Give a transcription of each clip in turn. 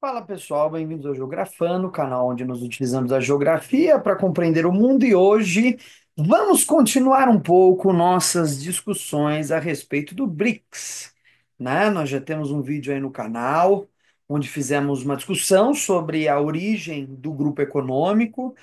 Fala pessoal, bem-vindos ao Geografando, canal onde nos utilizamos a geografia para compreender o mundo e hoje vamos continuar um pouco nossas discussões a respeito do BRICS, né? Nós já temos um vídeo aí no canal onde fizemos uma discussão sobre a origem do grupo econômico,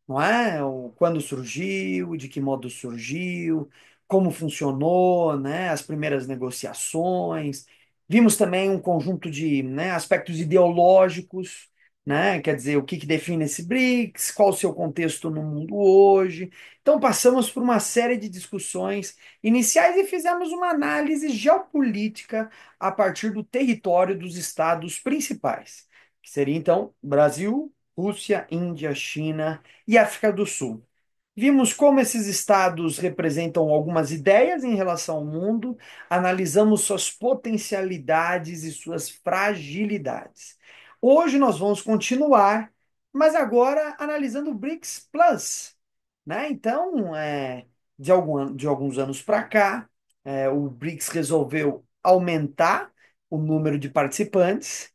não é? Quando surgiu, de que modo surgiu, como funcionou, né? As primeiras negociações. Vimos também um conjunto de, né, aspectos ideológicos, né? Quer dizer, o que que define esse BRICS, qual o seu contexto no mundo hoje. Então, passamos por uma série de discussões iniciais e fizemos uma análise geopolítica a partir do território dos estados principais, que seria então Brasil, Rússia, Índia, China e África do Sul. Vimos como esses estados representam algumas ideias em relação ao mundo, analisamos suas potencialidades e suas fragilidades. Hoje nós vamos continuar, mas agora analisando o BRICS Plus, né? Então, de alguns anos para cá, o BRICS resolveu aumentar o número de participantes,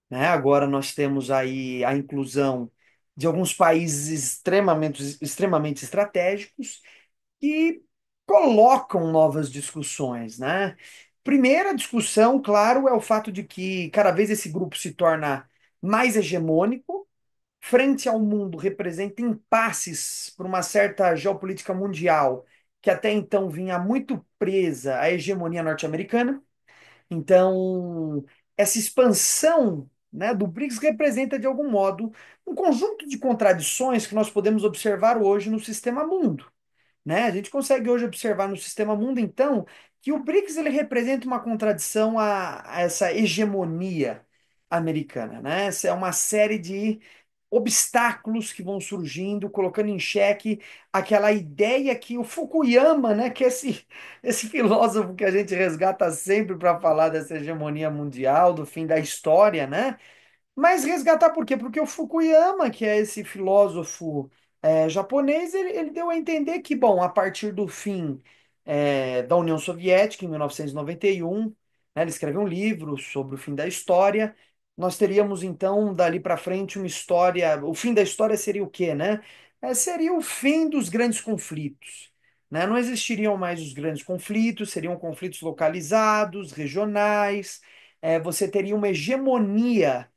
né? Agora nós temos aí a inclusão de alguns países extremamente estratégicos que colocam novas discussões, né? Primeira discussão, claro, é o fato de que cada vez esse grupo se torna mais hegemônico, frente ao mundo, representa impasses por uma certa geopolítica mundial que até então vinha muito presa à hegemonia norte-americana. Então, essa expansão, né, do BRICS representa, de algum modo, um conjunto de contradições que nós podemos observar hoje no sistema mundo, né? A gente consegue hoje observar no sistema mundo, então, que o BRICS ele representa uma contradição a essa hegemonia americana, né? Essa é uma série de obstáculos que vão surgindo, colocando em xeque aquela ideia que o Fukuyama, né, que é esse filósofo que a gente resgata sempre para falar dessa hegemonia mundial, do fim da história, né? Mas resgatar por quê? Porque o Fukuyama, que é esse filósofo japonês, ele deu a entender que, bom, a partir do fim da União Soviética, em 1991, né, ele escreveu um livro sobre o fim da história. Nós teríamos, então, dali para frente, uma história. O fim da história seria o quê, né? Seria o fim dos grandes conflitos. Né? Não existiriam mais os grandes conflitos, seriam conflitos localizados, regionais. Você teria uma hegemonia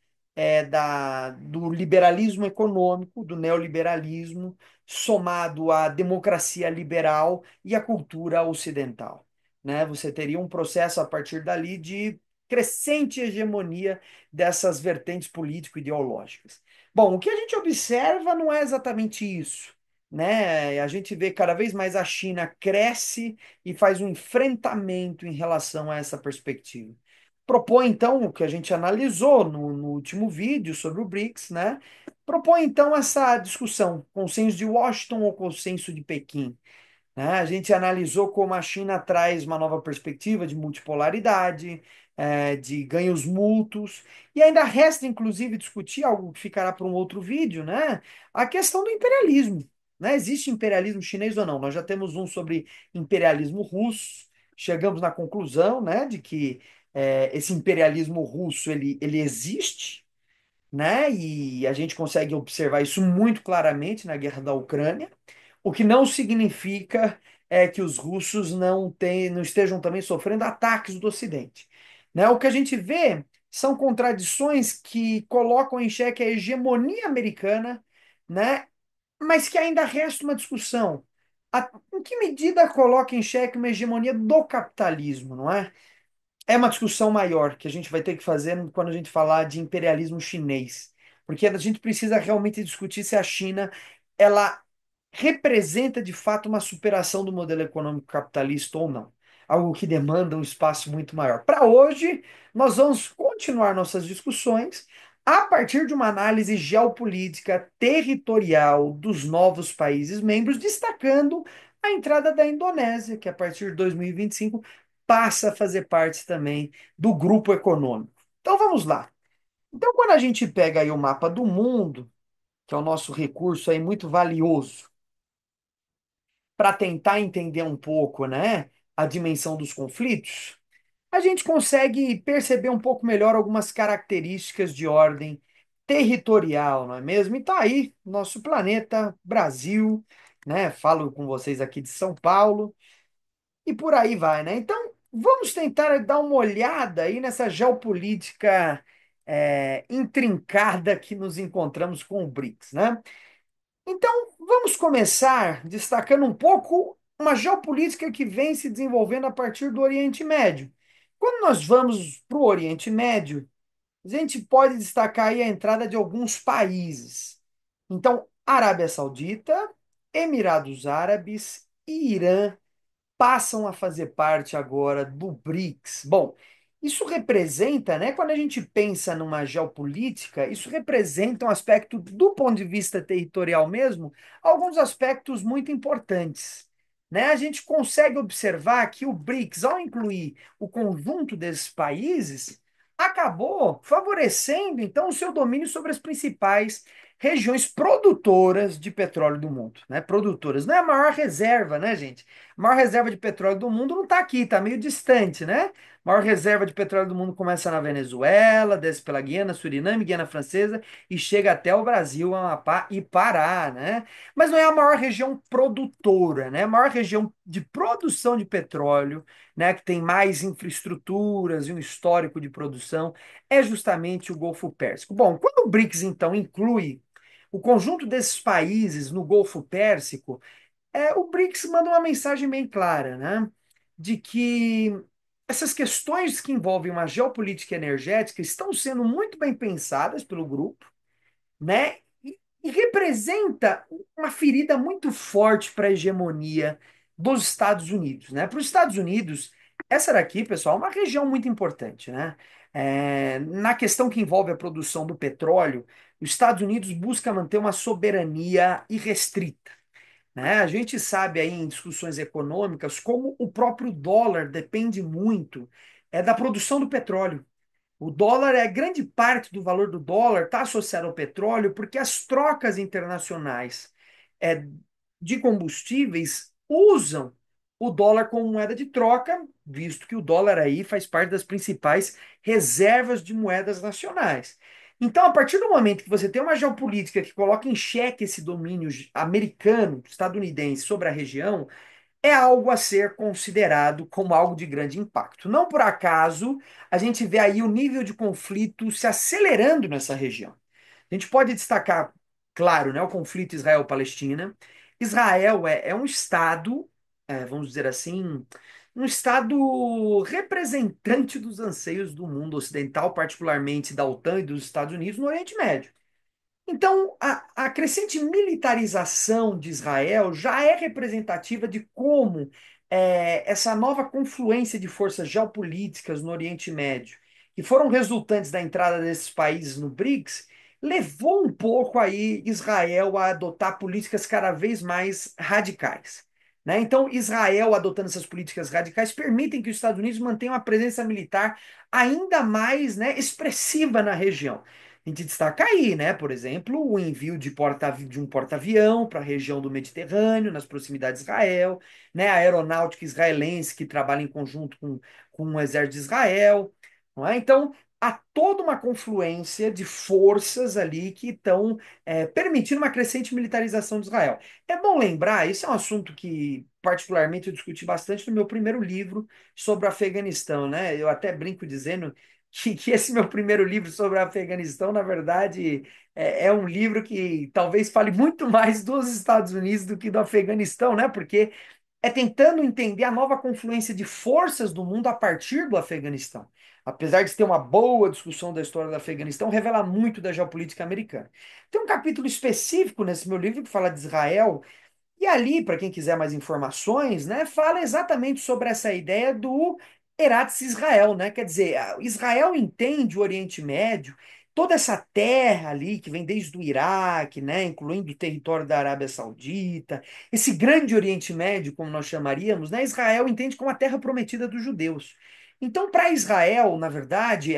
do liberalismo econômico, do neoliberalismo, somado à democracia liberal e à cultura ocidental, né? Você teria um processo a partir dali de crescente hegemonia dessas vertentes político-ideológicas. Bom, o que a gente observa não é exatamente isso, né? A gente vê cada vez mais a China cresce e faz um enfrentamento em relação a essa perspectiva. Propõe, então, o que a gente analisou no último vídeo sobre o BRICS, né? Propõe, então, essa discussão, consenso de Washington ou consenso de Pequim, né? A gente analisou como a China traz uma nova perspectiva de multipolaridade, de ganhos mútuos, e ainda resta, inclusive, discutir algo que ficará para um outro vídeo, né? A questão do imperialismo, né? Existe imperialismo chinês ou não? Nós já temos um sobre imperialismo russo, chegamos na conclusão, né, de que esse imperialismo russo ele existe, né? E a gente consegue observar isso muito claramente na guerra da Ucrânia, o que não significa que os russos não estejam também sofrendo ataques do Ocidente. Né? O que a gente vê são contradições que colocam em xeque a hegemonia americana, né? Mas que ainda resta uma discussão. Em que medida coloca em xeque uma hegemonia do capitalismo, não é? É uma discussão maior que a gente vai ter que fazer quando a gente falar de imperialismo chinês, porque a gente precisa realmente discutir se a China ela representa de fato uma superação do modelo econômico capitalista ou não. Algo que demanda um espaço muito maior. Para hoje, nós vamos continuar nossas discussões a partir de uma análise geopolítica territorial dos novos países membros, destacando a entrada da Indonésia, que a partir de 2025 passa a fazer parte também do grupo econômico. Então vamos lá. Então, quando a gente pega aí o mapa do mundo, que é o nosso recurso aí muito valioso, para tentar entender um pouco, né, a dimensão dos conflitos, a gente consegue perceber um pouco melhor algumas características de ordem territorial, não é mesmo? E tá aí, nosso planeta, Brasil, né? Falo com vocês aqui de São Paulo e por aí vai, né? Então, vamos tentar dar uma olhada aí nessa geopolítica intrincada que nos encontramos com o BRICS, né? Então, vamos começar destacando um pouco uma geopolítica que vem se desenvolvendo a partir do Oriente Médio. Quando nós vamos para o Oriente Médio, a gente pode destacar aí a entrada de alguns países. Então, Arábia Saudita, Emirados Árabes e Irã passam a fazer parte agora do BRICS. Bom, isso representa, né, quando a gente pensa numa geopolítica, isso representa um aspecto, do ponto de vista territorial mesmo, alguns aspectos muito importantes. Né? A gente consegue observar que o BRICS, ao incluir o conjunto desses países, acabou favorecendo, então, o seu domínio sobre as principais regiões produtoras de petróleo do mundo, né? Produtoras. Não é a maior reserva, né, gente? A maior reserva de petróleo do mundo não está aqui, está meio distante, né? A maior reserva de petróleo do mundo começa na Venezuela, desce pela Guiana, Suriname, Guiana Francesa e chega até o Brasil, Amapá e Pará, né? Mas não é a maior região produtora, né? A maior região de produção de petróleo, né, que tem mais infraestruturas e um histórico de produção, é justamente o Golfo Pérsico. Bom, quando o BRICS então inclui o conjunto desses países no Golfo Pérsico, o BRICS manda uma mensagem bem clara, né? De que essas questões que envolvem uma geopolítica energética estão sendo muito bem pensadas pelo grupo, né? E representa uma ferida muito forte para a hegemonia dos Estados Unidos, né? Para os Estados Unidos, essa daqui, pessoal, é uma região muito importante, né? Na questão que envolve a produção do petróleo, os Estados Unidos busca manter uma soberania irrestrita, né? A gente sabe aí em discussões econômicas como o próprio dólar depende muito da produção do petróleo. O dólar é grande parte do valor do dólar está associado ao petróleo porque as trocas internacionais é, de combustíveis usam o dólar como moeda de troca, visto que o dólar aí faz parte das principais reservas de moedas nacionais. Então, a partir do momento que você tem uma geopolítica que coloca em xeque esse domínio americano, estadunidense sobre a região, é algo a ser considerado como algo de grande impacto. Não por acaso a gente vê aí o nível de conflito se acelerando nessa região. A gente pode destacar, claro, né, o conflito Israel-Palestina. Israel é um estado, vamos dizer assim, um estado representante dos anseios do mundo ocidental, particularmente da OTAN e dos Estados Unidos no Oriente Médio. Então, a crescente militarização de Israel já é representativa de como essa nova confluência de forças geopolíticas no Oriente Médio, que foram resultantes da entrada desses países no BRICS, levou um pouco aí Israel a adotar políticas cada vez mais radicais. Né? Então, Israel adotando essas políticas radicais permitem que os Estados Unidos mantenham uma presença militar ainda mais, né, expressiva na região. A gente destaca aí, né, por exemplo, o envio de um porta-avião para a região do Mediterrâneo, nas proximidades de Israel, né, a aeronáutica israelense que trabalha em conjunto com o exército de Israel, não é? Então, há toda uma confluência de forças ali que estão permitindo uma crescente militarização de Israel. É bom lembrar, esse é um assunto que particularmente eu discuti bastante no meu primeiro livro sobre o Afeganistão, né? Eu até brinco dizendo que esse meu primeiro livro sobre o Afeganistão, na verdade, é um livro que talvez fale muito mais dos Estados Unidos do que do Afeganistão, né? Porque é tentando entender a nova confluência de forças do mundo a partir do Afeganistão. Apesar de ter uma boa discussão da história do Afeganistão, revela muito da geopolítica americana. Tem um capítulo específico nesse meu livro que fala de Israel, e ali, para quem quiser mais informações, né, fala exatamente sobre essa ideia do Eretz Israel, né? Quer dizer, Israel entende o Oriente Médio, toda essa terra ali que vem desde o Iraque, né, incluindo o território da Arábia Saudita, esse grande Oriente Médio, como nós chamaríamos, né, Israel entende como a terra prometida dos judeus. Então, para Israel, na verdade,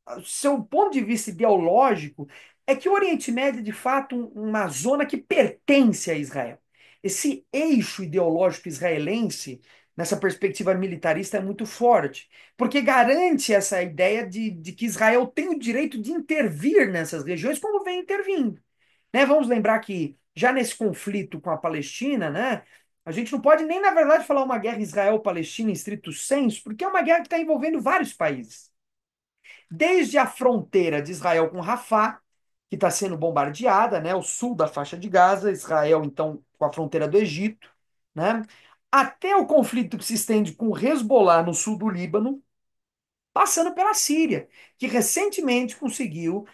o seu ponto de vista ideológico é que o Oriente Médio é de fato uma zona que pertence a Israel. Esse eixo ideológico israelense nessa perspectiva militarista, é muito forte, porque garante essa ideia de que Israel tem o direito de intervir nessas regiões, como vem intervindo. Né? Vamos lembrar que já nesse conflito com a Palestina, né, a gente não pode nem, na verdade, falar uma guerra Israel-Palestina em estrito sensu, porque é uma guerra que está envolvendo vários países. Desde a fronteira de Israel com Rafah, que está sendo bombardeada, né, o sul da faixa de Gaza, Israel, então, com a fronteira do Egito, né, até o conflito que se estende com Hezbollah no sul do Líbano, passando pela Síria, que recentemente conseguiu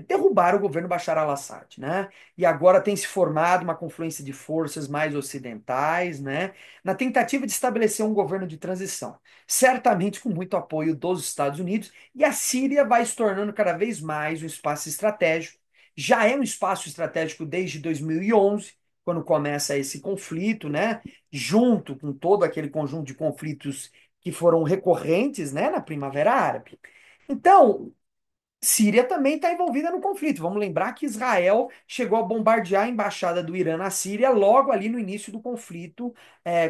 derrubar o governo Bashar al-Assad, né? E agora tem se formado uma confluência de forças mais ocidentais, né? Na tentativa de estabelecer um governo de transição, certamente com muito apoio dos Estados Unidos, e a Síria vai se tornando cada vez mais um espaço estratégico. Já é um espaço estratégico desde 2011, quando começa esse conflito, né? Junto com todo aquele conjunto de conflitos que foram recorrentes, né, na Primavera Árabe. Então, Síria também está envolvida no conflito. Vamos lembrar que Israel chegou a bombardear a embaixada do Irã na Síria logo ali no início do conflito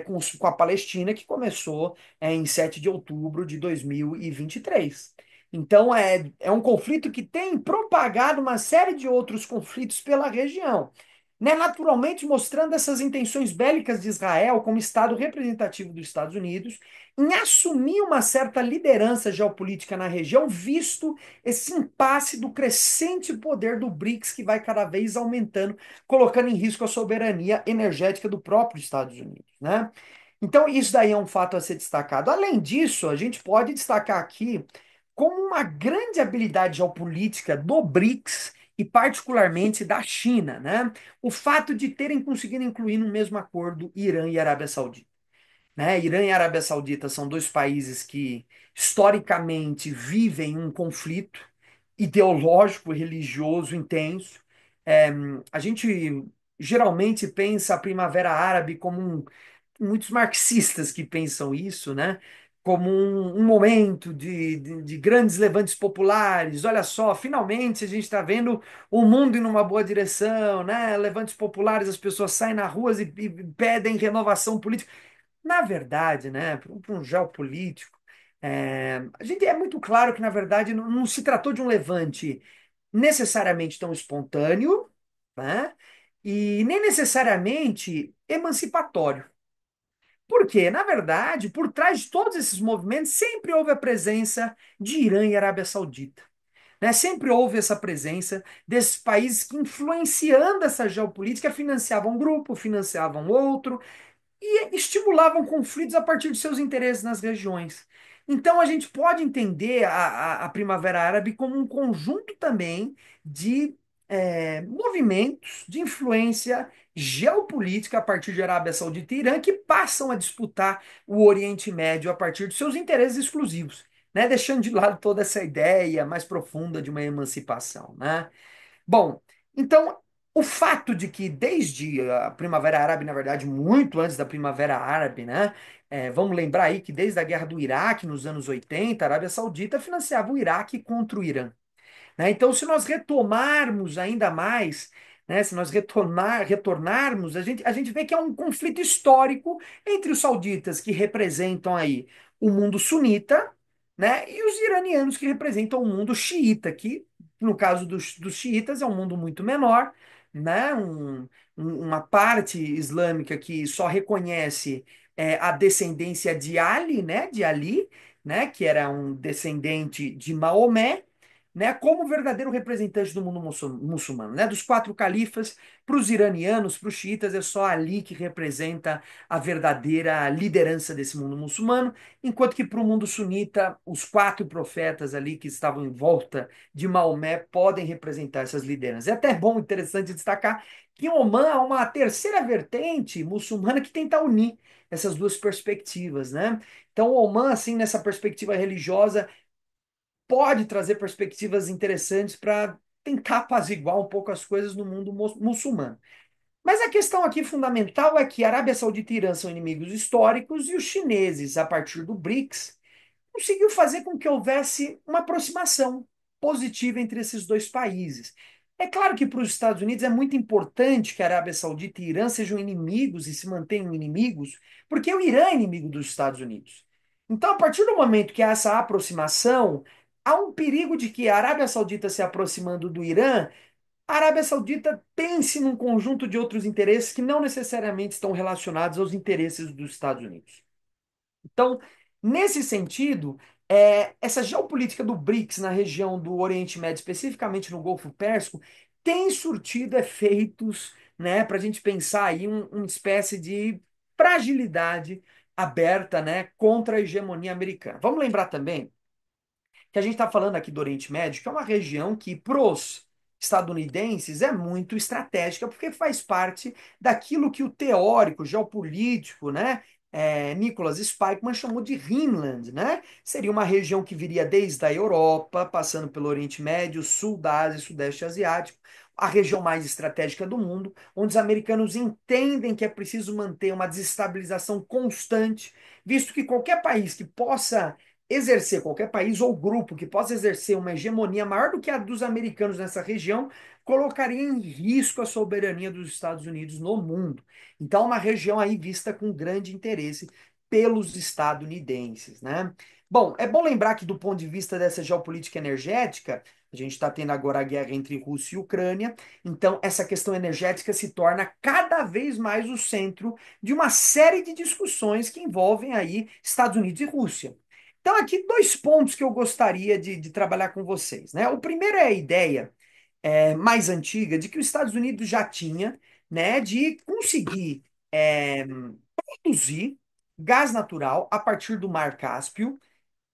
com a Palestina, que começou em 7 de outubro de 2023. Então, é um conflito que tem propagado uma série de outros conflitos pela região, né, naturalmente mostrando essas intenções bélicas de Israel como Estado representativo dos Estados Unidos em assumir uma certa liderança geopolítica na região, visto esse impasse do crescente poder do BRICS que vai cada vez aumentando, colocando em risco a soberania energética do próprio Estados Unidos, né? Então, isso daí é um fato a ser destacado. Além disso, a gente pode destacar aqui como uma grande habilidade geopolítica do BRICS e particularmente da China, né? O fato de terem conseguido incluir no mesmo acordo Irã e Arábia Saudita, né? Irã e Arábia Saudita são dois países que historicamente vivem um conflito ideológico, religioso intenso. É, a gente geralmente pensa a Primavera Árabe como muitos marxistas que pensam isso, né? Como um momento de grandes levantes populares. Olha só, finalmente a gente está vendo o mundo indo numa boa direção, né? Levantes populares, as pessoas saem nas ruas e pedem renovação política. Na verdade, né, para um geopolítico, a gente é muito claro que, na verdade, não se tratou de um levante necessariamente tão espontâneo, né, e nem necessariamente emancipatório. Por quê? Na verdade, por trás de todos esses movimentos, sempre houve a presença de Irã e Arábia Saudita. Né? Sempre houve essa presença desses países que, influenciando essa geopolítica, financiavam um grupo, financiavam outro, e estimulavam conflitos a partir de seus interesses nas regiões. Então a gente pode entender a Primavera Árabe como um conjunto também de movimentos de influência geopolítica a partir de Arábia Saudita e Irã que passam a disputar o Oriente Médio a partir de seus interesses exclusivos, né? Deixando de lado toda essa ideia mais profunda de uma emancipação, né? Bom, então, o fato de que desde a Primavera Árabe, na verdade, muito antes da Primavera Árabe, né? Vamos lembrar aí que desde a Guerra do Iraque, nos anos 80, a Arábia Saudita financiava o Iraque contra o Irã. Né? Então, se nós retomarmos ainda mais, né, se nós retornarmos, a gente vê que é um conflito histórico entre os sauditas, que representam aí o mundo sunita, né, e os iranianos, que representam o mundo xiita, que, no caso dos xiitas, é um mundo muito menor, né, uma parte islâmica que só reconhece a descendência de Ali, né, que era um descendente de Maomé, né, como verdadeiro representante do mundo muçulmano, né, dos quatro califas. Para os iranianos, para os xiitas, é só Ali que representa a verdadeira liderança desse mundo muçulmano, enquanto que para o mundo sunita, os quatro profetas ali que estavam em volta de Maomé podem representar essas lideranças. É até bom, interessante destacar que Omã é uma terceira vertente muçulmana que tenta unir essas duas perspectivas, né? Então, Omã, assim, nessa perspectiva religiosa, pode trazer perspectivas interessantes para tentar apaziguar um pouco as coisas no mundo muçulmano. Mas a questão aqui fundamental é que a Arábia Saudita e Irã são inimigos históricos e os chineses, a partir do BRICS, conseguiu fazer com que houvesse uma aproximação positiva entre esses dois países. É claro que para os Estados Unidos é muito importante que a Arábia Saudita e Irã sejam inimigos e se mantenham inimigos, porque o Irã é inimigo dos Estados Unidos. Então, a partir do momento que há essa aproximação, há um perigo de que a Arábia Saudita se aproximando do Irã, a Arábia Saudita pense num conjunto de outros interesses que não necessariamente estão relacionados aos interesses dos Estados Unidos. Então, nesse sentido, essa geopolítica do BRICS na região do Oriente Médio, especificamente no Golfo Pérsico, tem surtido efeitos, né, para a gente pensar aí uma espécie de fragilidade aberta, né, contra a hegemonia americana. Vamos lembrar também que a gente está falando aqui do Oriente Médio, que é uma região que, pros estadunidenses, é muito estratégica, porque faz parte daquilo que o teórico geopolítico, né, Nicholas Spikeman chamou de Rimland, né? Seria uma região que viria desde a Europa, passando pelo Oriente Médio, sul da Ásia e Sudeste Asiático, a região mais estratégica do mundo, onde os americanos entendem que é preciso manter uma desestabilização constante, visto que qualquer país que possa exercer, qualquer país ou grupo que possa exercer uma hegemonia maior do que a dos americanos nessa região, colocaria em risco a soberania dos Estados Unidos no mundo. Então, é uma região aí vista com grande interesse pelos estadunidenses, né? Bom, é bom lembrar que do ponto de vista dessa geopolítica energética, a gente está tendo agora a guerra entre Rússia e Ucrânia, então essa questão energética se torna cada vez mais o centro de uma série de discussões que envolvem aí Estados Unidos e Rússia. Então, aqui dois pontos que eu gostaria de trabalhar com vocês, né? O primeiro é a ideia mais antiga de que os Estados Unidos já tinha, né, de conseguir produzir gás natural a partir do Mar Cáspio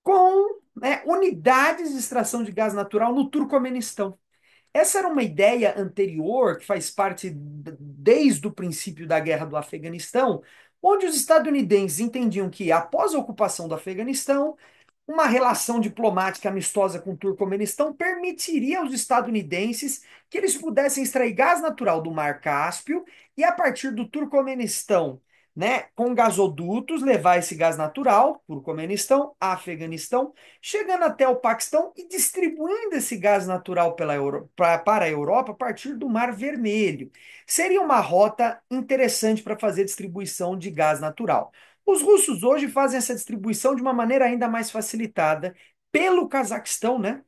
com, né, unidades de extração de gás natural no Turcomenistão. Essa era uma ideia anterior, que faz parte desde o princípio da guerra do Afeganistão, onde os estadunidenses entendiam que, após a ocupação do Afeganistão, uma relação diplomática amistosa com o Turcomenistão permitiria aos estadunidenses que eles pudessem extrair gás natural do Mar Cáspio e, a partir do Turcomenistão, né, com gasodutos, levar esse gás natural, Turcomenistão, Afeganistão, chegando até o Paquistão e distribuindo esse gás natural para a Europa a partir do Mar Vermelho. Seria uma rota interessante para fazer distribuição de gás natural. Os russos hoje fazem essa distribuição de uma maneira ainda mais facilitada pelo Cazaquistão, né?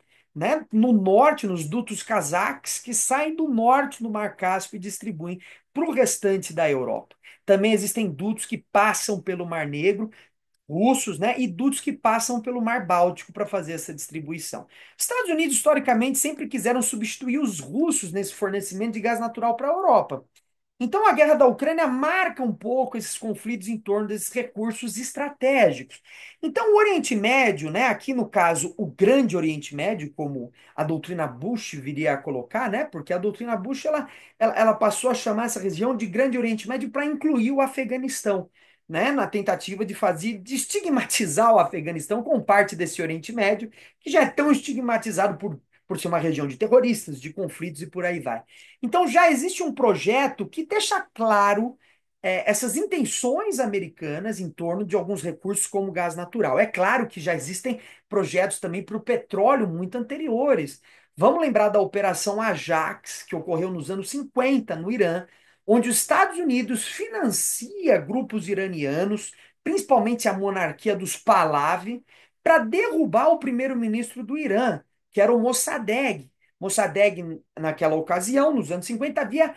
No norte, nos dutos cazaques, que saem do norte do Mar Cáspio e distribuem para o restante da Europa. Também existem dutos que passam pelo Mar Negro, russos, né? E dutos que passam pelo Mar Báltico para fazer essa distribuição. Estados Unidos, historicamente, sempre quiseram substituir os russos nesse fornecimento de gás natural para a Europa. Então, a guerra da Ucrânia marca um pouco esses conflitos em torno desses recursos estratégicos. Então, o Oriente Médio, né, aqui no caso, o Grande Oriente Médio, como a doutrina Bush viria a colocar, né, porque a doutrina Bush ela passou a chamar essa região de Grande Oriente Médio para incluir o Afeganistão, né, na tentativa de estigmatizar o Afeganistão como parte desse Oriente Médio, que já é tão estigmatizado por ser uma região de terroristas, de conflitos e por aí vai. Então já existe um projeto que deixa claro essas intenções americanas em torno de alguns recursos como gás natural. É claro que já existem projetos também para o petróleo muito anteriores. Vamos lembrar da Operação Ajax, que ocorreu nos anos 50 no Irã, onde os Estados Unidos financia grupos iranianos, principalmente a monarquia dos Pahlavi, para derrubar o primeiro-ministro do Irã, que era o Mossadegh. Mossadegh, naquela ocasião, nos anos 50, havia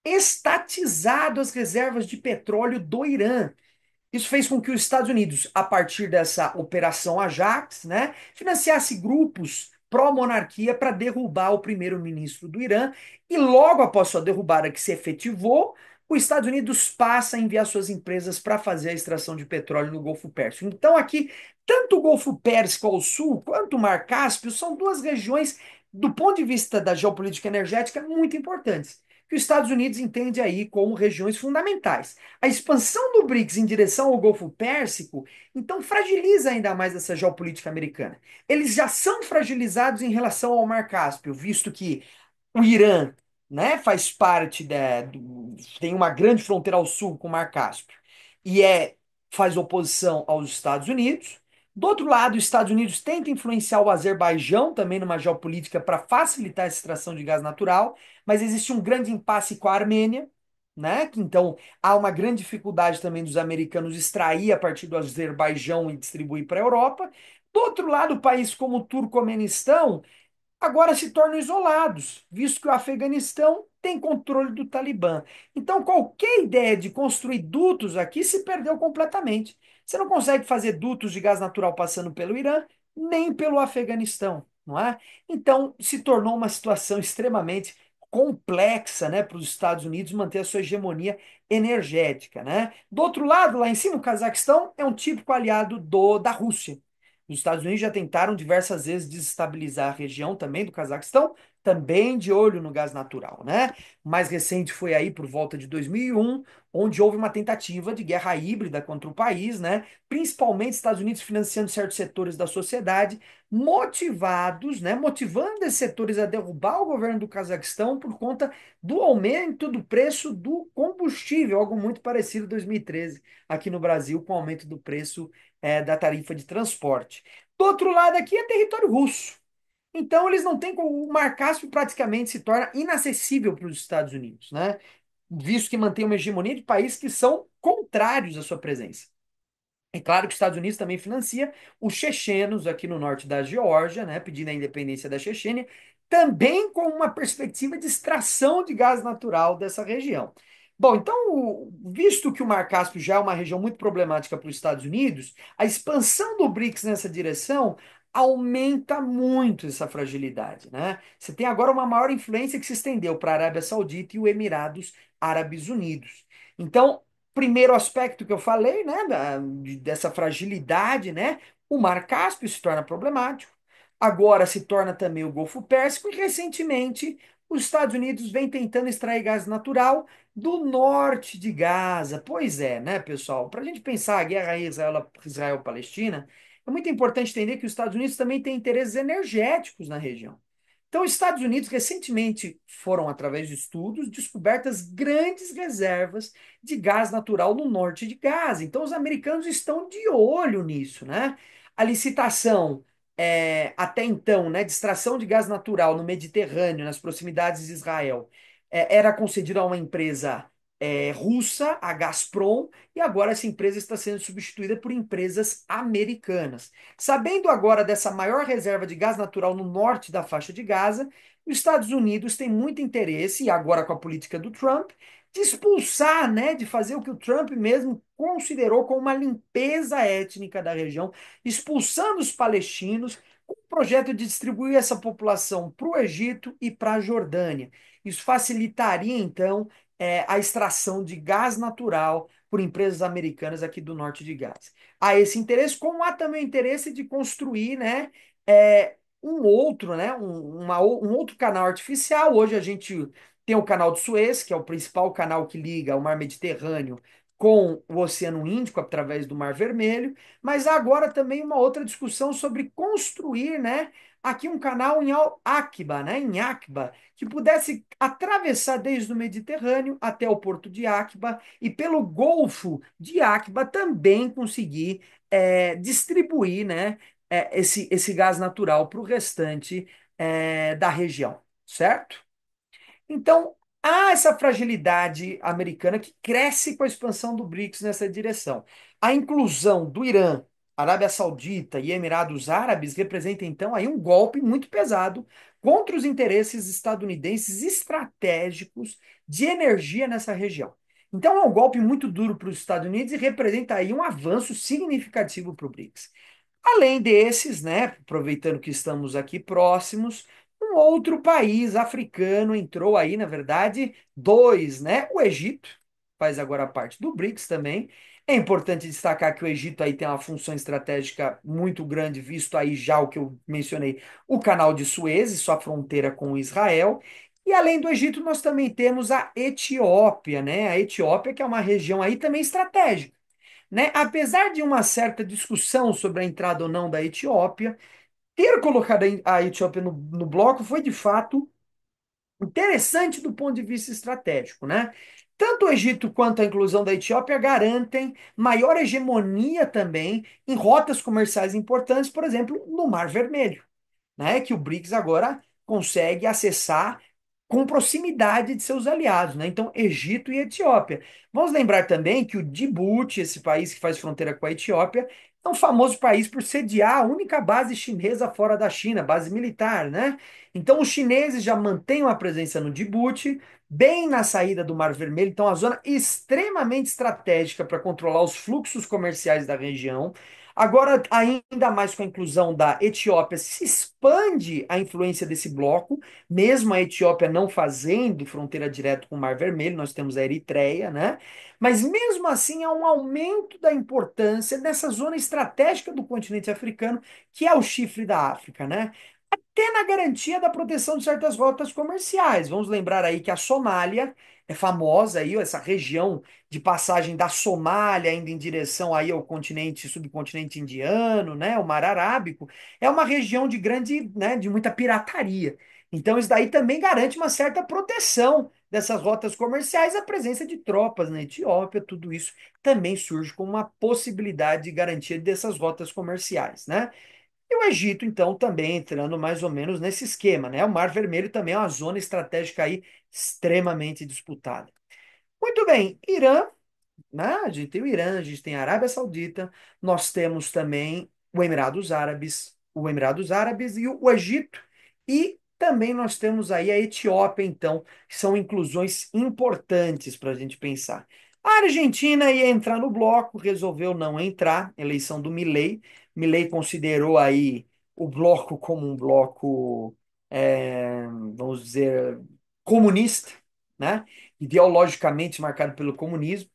estatizado as reservas de petróleo do Irã. Isso fez com que os Estados Unidos, a partir dessa Operação Ajax, né, financiasse grupos pró-monarquia para derrubar o primeiro-ministro do Irã. E logo após sua derrubada que se efetivou, os Estados Unidos passa a enviar suas empresas para fazer a extração de petróleo no Golfo Pérsico. Então, aqui, tanto o Golfo Pérsico ao sul, quanto o Mar Cáspio, são duas regiões, do ponto de vista da geopolítica energética, muito importantes, que os Estados Unidos entende aí como regiões fundamentais. A expansão do BRICS em direção ao Golfo Pérsico, então, fragiliza ainda mais essa geopolítica americana. Eles já são fragilizados em relação ao Mar Cáspio, visto que o Irã, né, faz parte tem uma grande fronteira ao sul com o Mar Cáspio e faz oposição aos Estados Unidos. Do outro lado, os Estados Unidos tenta influenciar o Azerbaijão também numa geopolítica para facilitar a extração de gás natural, mas existe um grande impasse com a Armênia, né? Que então há uma grande dificuldade também dos americanos extrair a partir do Azerbaijão e distribuir para a Europa. Do outro lado, países como o Turcomenistão agora se tornam isolados, visto que o Afeganistão tem controle do Talibã. Então, qualquer ideia de construir dutos aqui se perdeu completamente. Você não consegue fazer dutos de gás natural passando pelo Irã, nem pelo Afeganistão, não é? Então, se tornou uma situação extremamente complexa, né, para os Estados Unidos manter a sua hegemonia energética, né? Do outro lado, lá em cima, o Cazaquistão é um típico aliado da Rússia. Os Estados Unidos já tentaram diversas vezes desestabilizar a região também do Cazaquistão, também de olho no gás natural, né? O mais recente foi aí por volta de 2001, onde houve uma tentativa de guerra híbrida contra o país, né? Principalmente Estados Unidos financiando certos setores da sociedade, motivados, né? Motivando esses setores a derrubar o governo do Cazaquistão por conta do aumento do preço do combustível, algo muito parecido em 2013 aqui no Brasil, com o aumento do preço da tarifa de transporte. Do outro lado aqui é território russo. Então eles não têm como. O Mar Cáspio praticamente se torna inacessível para os Estados Unidos, né? Visto que mantém uma hegemonia de países que são contrários à sua presença. É claro que os Estados Unidos também financia os chechenos aqui no norte da Geórgia, né, pedindo a independência da Chechênia, também com uma perspectiva de extração de gás natural dessa região. Bom, então, visto que o Mar Cáspio já é uma região muito problemática para os Estados Unidos, a expansão do BRICS nessa direção aumenta muito essa fragilidade, né? Você tem agora uma maior influência que se estendeu para a Arábia Saudita e os Emirados Árabes Unidos. Então, primeiro aspecto que eu falei, né, dessa fragilidade, né, o Mar Cáspio se torna problemático, agora se torna também o Golfo Pérsico e recentemente os Estados Unidos vêm tentando extrair gás natural do norte de Gaza. Pois é, né, pessoal? Para a gente pensar a guerra Israel-Palestina, é muito importante entender que os Estados Unidos também têm interesses energéticos na região. Então, os Estados Unidos recentemente foram, através de estudos, descobertas grandes reservas de gás natural no norte de Gaza. Então, os americanos estão de olho nisso, né? A licitação, até então, né, de extração de gás natural no Mediterrâneo, nas proximidades de Israel, era concedida a uma empresa russa, a Gazprom, e agora essa empresa está sendo substituída por empresas americanas. Sabendo agora dessa maior reserva de gás natural no norte da faixa de Gaza, os Estados Unidos têm muito interesse, e agora com a política do Trump, de expulsar, né, de fazer o que o Trump mesmo considerou como uma limpeza étnica da região, expulsando os palestinos, com o projeto de distribuir essa população para o Egito e para a Jordânia. Isso facilitaria, então, a extração de gás natural por empresas americanas aqui do norte de Gaza. Há esse interesse, como há também o interesse de construir, né, um outro, né, um outro canal artificial. Hoje a gente tem o canal de Suez, que é o principal canal que liga o Mar Mediterrâneo com o Oceano Índico através do Mar Vermelho, mas há agora também uma outra discussão sobre construir, né, aqui um canal em Al-Aqba, né, em Aqba, que pudesse atravessar desde o Mediterrâneo até o porto de Aqba e pelo Golfo de Aqba também conseguir distribuir, né, esse gás natural para o restante da região, certo? Então, há essa fragilidade americana que cresce com a expansão do BRICS nessa direção. A inclusão do Irã, Arábia Saudita e Emirados Árabes representa, então, aí um golpe muito pesado contra os interesses estadunidenses estratégicos de energia nessa região. Então, é um golpe muito duro para os Estados Unidos e representa aí um avanço significativo para o BRICS. Além desses, né, aproveitando que estamos aqui próximos, um outro país africano entrou aí, na verdade, dois, né? O Egito faz agora parte do BRICS também. É importante destacar que o Egito aí tem uma função estratégica muito grande, visto aí já o que eu mencionei, o canal de Suez e sua fronteira com Israel. E além do Egito, nós também temos a Etiópia, né? A Etiópia, que é uma região aí também estratégica, né? Apesar de uma certa discussão sobre a entrada ou não da Etiópia, ter colocado a Etiópia no bloco foi de fato interessante do ponto de vista estratégico, né? Tanto o Egito quanto a inclusão da Etiópia garantem maior hegemonia também em rotas comerciais importantes, por exemplo, no Mar Vermelho, né, que o BRICS agora consegue acessar com proximidade de seus aliados, né? Então, Egito e Etiópia. Vamos lembrar também que o Djibouti, esse país que faz fronteira com a Etiópia, é um famoso país por sediar a única base chinesa fora da China, base militar, né? Então, os chineses já mantêm uma presença no Djibouti, bem na saída do Mar Vermelho, então, a zona extremamente estratégica para controlar os fluxos comerciais da região. Agora, ainda mais com a inclusão da Etiópia, se expande a influência desse bloco, mesmo a Etiópia não fazendo fronteira direta com o Mar Vermelho, nós temos a Eritreia, né? Mas mesmo assim há um aumento da importância dessa zona estratégica do continente africano, que é o chifre da África, né? Até na garantia da proteção de certas rotas comerciais. Vamos lembrar aí que a Somália é famosa aí, essa região de passagem da Somália indo em direção aí ao continente, subcontinente indiano, né, o Mar Arábico, é uma região de grande, né, de muita pirataria. Então isso daí também garante uma certa proteção dessas rotas comerciais, a presença de tropas na Etiópia, tudo isso também surge como uma possibilidade de garantia dessas rotas comerciais, né? E o Egito, então, também entrando mais ou menos nesse esquema, né? O Mar Vermelho também é uma zona estratégica aí extremamente disputada. Muito bem, Irã, né? A gente tem o Irã, a gente tem a Arábia Saudita, nós temos também o Emirados Árabes e o Egito, e também nós temos aí a Etiópia, então, que são inclusões importantes para a gente pensar. A Argentina ia entrar no bloco, resolveu não entrar, eleição do Milei. Milei considerou aí o bloco como um bloco, vamos dizer, comunista, né? Ideologicamente marcado pelo comunismo.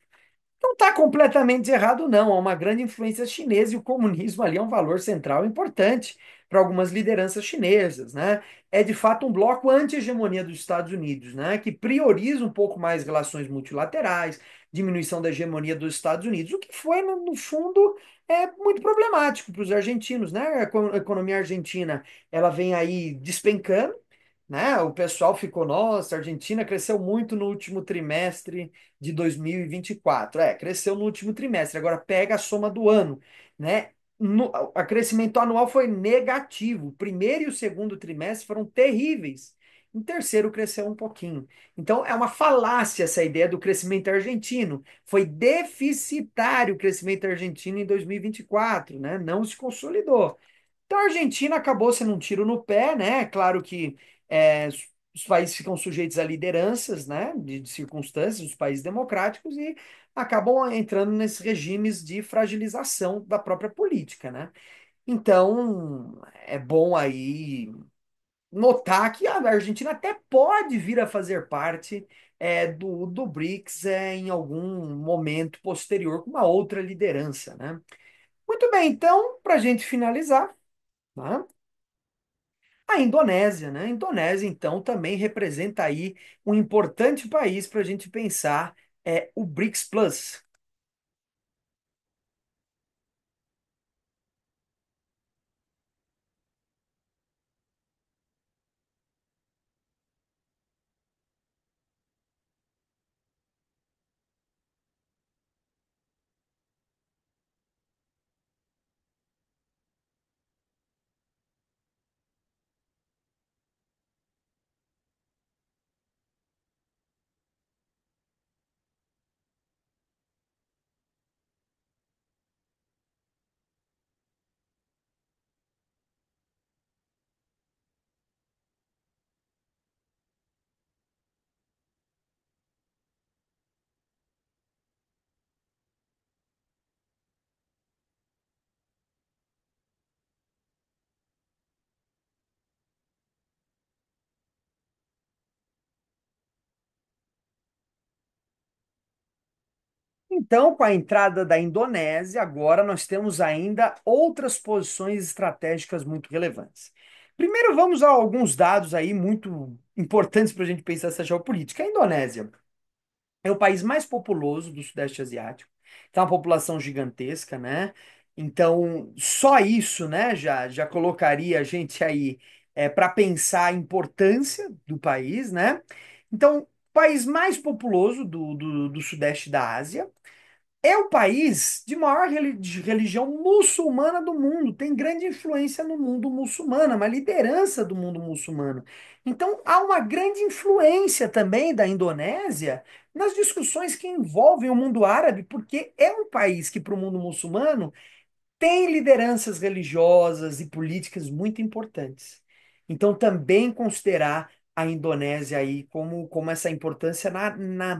Não está completamente errado, não. Há uma grande influência chinesa e o comunismo ali é um valor central importante para algumas lideranças chinesas, né? É de fato um bloco anti-hegemonia dos Estados Unidos, né? Que prioriza um pouco mais relações multilaterais, diminuição da hegemonia dos Estados Unidos, o que foi, no fundo, muito problemático para os argentinos, né? A economia argentina, ela vem aí despencando, né? O pessoal ficou, nossa, a Argentina cresceu muito no último trimestre de 2024. Cresceu no último trimestre. Agora pega a soma do ano, né? A crescimento anual foi negativo. O primeiro e o segundo trimestre foram terríveis. Em terceiro cresceu um pouquinho. Então é uma falácia essa ideia do crescimento argentino. Foi deficitário o crescimento argentino em 2024, né? Não se consolidou. Então a Argentina acabou sendo um tiro no pé, né? Claro que é, os países ficam sujeitos a lideranças, né? De circunstâncias, os países democráticos, e acabam entrando nesses regimes de fragilização da própria política, né? Então é bom aí notar que a Argentina até pode vir a fazer parte do BRICS em algum momento posterior com uma outra liderança, né? Muito bem, então, para a gente finalizar, né? A Indonésia, né? A Indonésia, então, também representa aí um importante país para a gente pensar o BRICS Plus. Então, com a entrada da Indonésia, agora nós temos ainda outras posições estratégicas muito relevantes. Primeiro, vamos a alguns dados aí muito importantes para a gente pensar essa geopolítica. A Indonésia é o país mais populoso do Sudeste Asiático, tem uma população gigantesca, né? Então, só isso, né, já colocaria a gente aí para pensar a importância do país, né? Então, país mais populoso do Sudeste da Ásia. É o país de maior religião muçulmana do mundo, tem grande influência no mundo muçulmano, é uma liderança do mundo muçulmano. Então, há uma grande influência também da Indonésia nas discussões que envolvem o mundo árabe, porque é um país que, para o mundo muçulmano, tem lideranças religiosas e políticas muito importantes. Então, também considerar a Indonésia aí como essa importância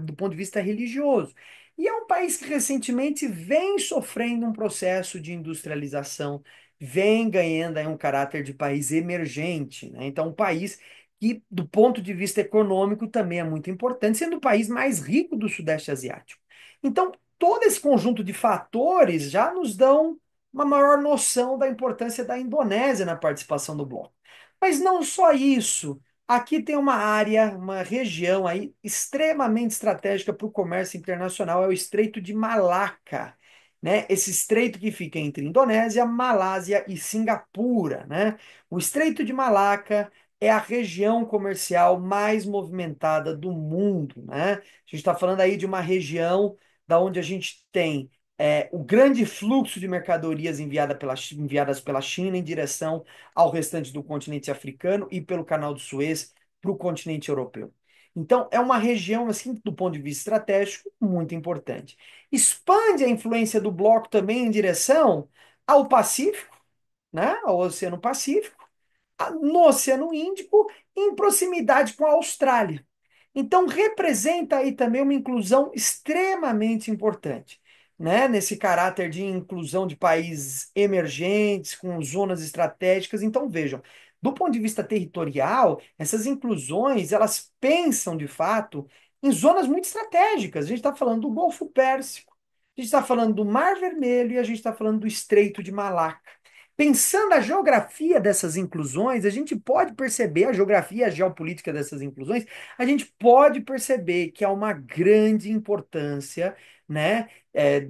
do ponto de vista religioso. E é um país que recentemente vem sofrendo um processo de industrialização, vem ganhando aí um caráter de país emergente, né? Então, um país que, do ponto de vista econômico, também é muito importante, sendo o país mais rico do Sudeste Asiático. Então, todo esse conjunto de fatores já nos dão uma maior noção da importância da Indonésia na participação do bloco. Mas não só isso. Aqui tem uma área, uma região aí extremamente estratégica para o comércio internacional, é o Estreito de Malaca, né? Esse estreito que fica entre Indonésia, Malásia e Singapura, né? O Estreito de Malaca é a região comercial mais movimentada do mundo, né? A gente está falando aí de uma região da onde a gente tem o grande fluxo de mercadorias enviadas pela China em direção ao restante do continente africano e pelo Canal do Suez para o continente europeu. Então, é uma região, assim, do ponto de vista estratégico, muito importante. Expande a influência do bloco também em direção ao Pacífico, né, ao Oceano Pacífico, no Oceano Índico, em proximidade com a Austrália. Então, representa aí também uma inclusão extremamente importante, né? Nesse caráter de inclusão de países emergentes, com zonas estratégicas. Então, vejam, do ponto de vista territorial, essas inclusões, elas pensam, de fato, em zonas muito estratégicas. A gente está falando do Golfo Pérsico, a gente está falando do Mar Vermelho e a gente está falando do Estreito de Malaca. Pensando a geografia dessas inclusões, a gente pode perceber a geografia, a geopolítica dessas inclusões, a gente pode perceber que há uma grande importância, né,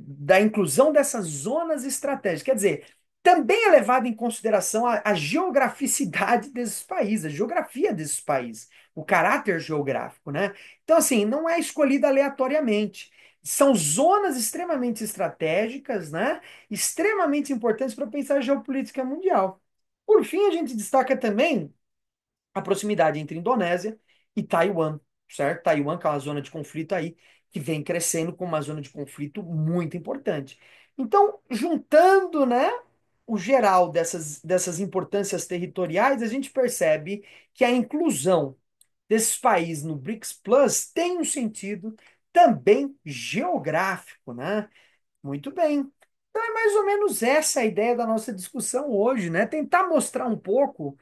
da inclusão dessas zonas estratégicas. Quer dizer, também é levada em consideração a geograficidade desses países, a geografia desses países, o caráter geográfico, né? Então, assim, não é escolhida aleatoriamente. São zonas extremamente estratégicas, né? Extremamente importantes para pensar a geopolítica mundial. Por fim, a gente destaca também a proximidade entre Indonésia e Taiwan, certo? Taiwan, que é uma zona de conflito aí, que vem crescendo como uma zona de conflito muito importante. Então, juntando, né, o geral dessas importâncias territoriais, a gente percebe que a inclusão desses países no BRICS Plus tem um sentido também geográfico, né? Muito bem. Então é mais ou menos essa a ideia da nossa discussão hoje, né? Tentar mostrar um pouco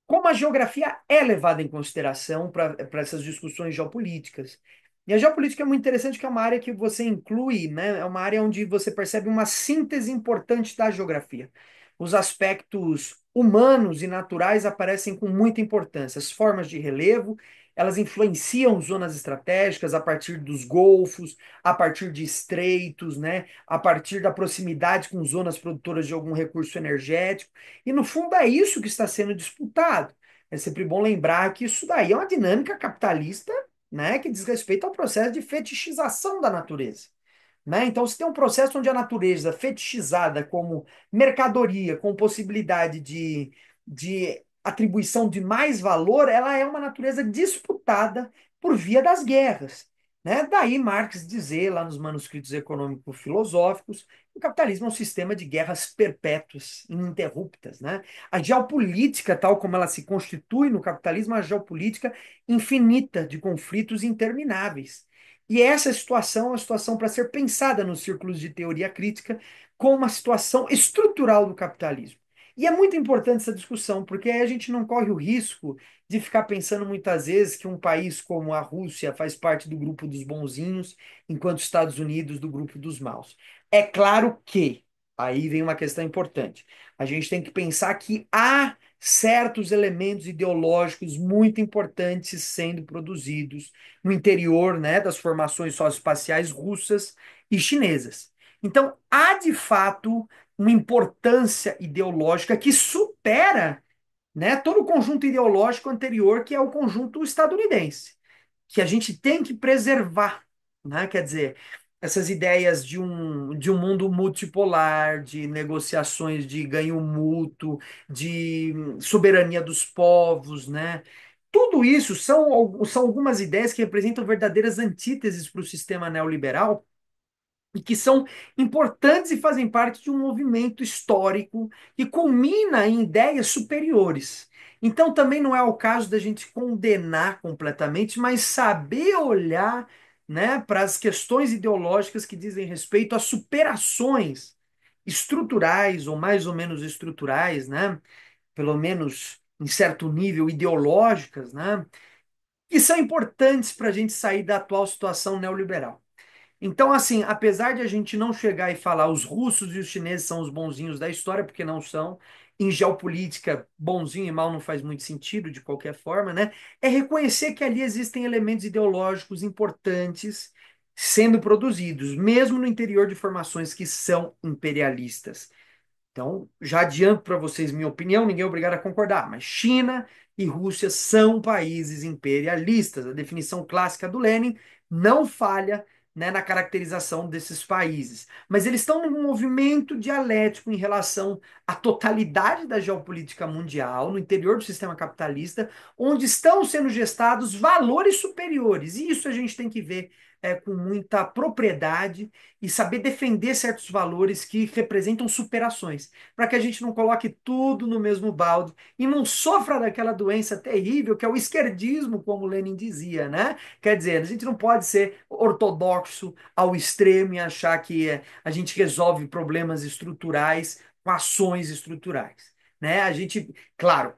como a geografia é levada em consideração para essas discussões geopolíticas. E a geopolítica é muito interessante, que é uma área que você inclui, né? É uma área onde você percebe uma síntese importante da geografia. Os aspectos humanos e naturais aparecem com muita importância. As formas de relevo, elas influenciam zonas estratégicas a partir dos golfos, a partir de estreitos, né? A partir da proximidade com zonas produtoras de algum recurso energético. E no fundo é isso que está sendo disputado. É sempre bom lembrar que isso daí é uma dinâmica capitalista, né, que diz respeito ao processo de fetichização da natureza, né? Então, se tem um processo onde a natureza fetichizada como mercadoria, com possibilidade de atribuição de mais valor, ela é uma natureza disputada por via das guerras, né? Daí Marx dizer lá nos manuscritos econômico-filosóficos que o capitalismo é um sistema de guerras perpétuas, ininterruptas, né? A geopolítica, tal como ela se constitui no capitalismo, é uma geopolítica infinita de conflitos intermináveis. E essa situação é uma situação para ser pensada nos círculos de teoria crítica como uma situação estrutural do capitalismo. E é muito importante essa discussão, porque aí a gente não corre o risco de ficar pensando muitas vezes que um país como a Rússia faz parte do grupo dos bonzinhos, enquanto os Estados Unidos do grupo dos maus. É claro que, aí vem uma questão importante, a gente tem que pensar que há certos elementos ideológicos muito importantes sendo produzidos no interior, né, das formações socioespaciais russas e chinesas. Então, há de fato uma importância ideológica que supera, né, todo o conjunto ideológico anterior, que é o conjunto estadunidense. que a gente tem que preservar, né? Quer dizer, essas ideias de um mundo multipolar, de negociações de ganho mútuo, de soberania dos povos, né? Tudo isso são algumas ideias que representam verdadeiras antíteses para o sistema neoliberal e que são importantes e fazem parte de um movimento histórico que culmina em ideias superiores. Então também não é o caso da gente condenar completamente, mas saber olhar, né, para as questões ideológicas que dizem respeito a superações estruturais ou mais ou menos estruturais, né, pelo menos em certo nível ideológicas, né, que são importantes para a gente sair da atual situação neoliberal. Então, assim, apesar de a gente não chegar e falar os russos e os chineses são os bonzinhos da história, porque não são, em geopolítica, bonzinho e mal não faz muito sentido de qualquer forma, né? É reconhecer que ali existem elementos ideológicos importantes sendo produzidos, mesmo no interior de formações que são imperialistas. Então, já adianto para vocês minha opinião, ninguém é obrigado a concordar, mas China e Rússia são países imperialistas. A definição clássica do Lenin não falha, né, na caracterização desses países. Mas eles estão num movimento dialético em relação à totalidade da geopolítica mundial, no interior do sistema capitalista, onde estão sendo gestados valores superiores. E isso a gente tem que ver com muita propriedade e saber defender certos valores que representam superações, para que a gente não coloque tudo no mesmo balde e não sofra daquela doença terrível que é o esquerdismo, como Lenin dizia, né? Quer dizer, a gente não pode ser ortodoxo ao extremo e achar que a gente resolve problemas estruturais com ações estruturais, né? A gente, claro,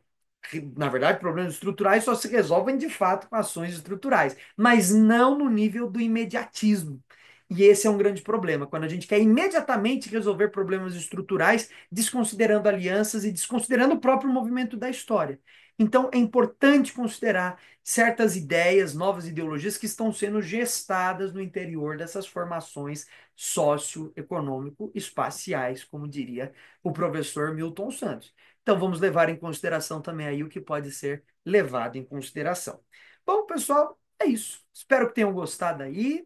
na verdade, problemas estruturais só se resolvem de fato com ações estruturais, mas não no nível do imediatismo. E esse é um grande problema, quando a gente quer imediatamente resolver problemas estruturais, desconsiderando alianças e desconsiderando o próprio movimento da história. Então, é importante considerar certas ideias, novas ideologias que estão sendo gestadas no interior dessas formações socioeconômico-espaciais, como diria o professor Milton Santos. Então, vamos levar em consideração também aí o que pode ser levado em consideração. Bom, pessoal, é isso. Espero que tenham gostado aí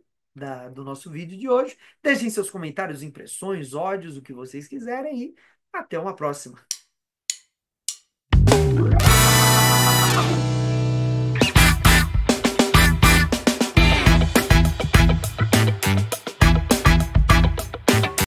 do nosso vídeo de hoje. Deixem seus comentários, impressões, ódios, o que vocês quiserem e até uma próxima.